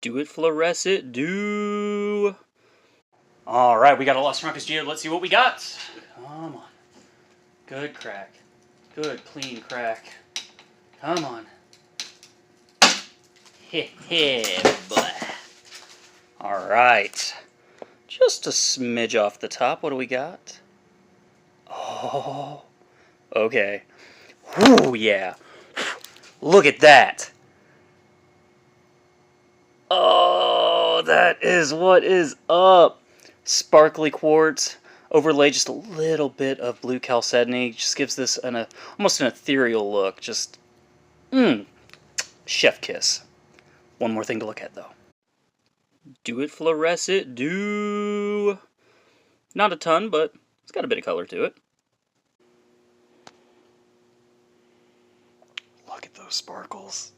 Do it, fluorescent, do. All right, we got a Las Trancas geode. Let's see what we got. Come on. Good crack. Good, clean crack. Come on. Heh, boy. All right. Just a smidge off the top. What do we got? Oh, okay. Whoo, yeah. Look at that. Oh, that is what is up. Sparkly quartz. Overlay just a little bit of blue chalcedony. Just gives this almost an ethereal look. Just, chef kiss. One more thing to look at, though. Do it, fluorescent, do. Not a ton, but it's got a bit of color to it. Look at those sparkles.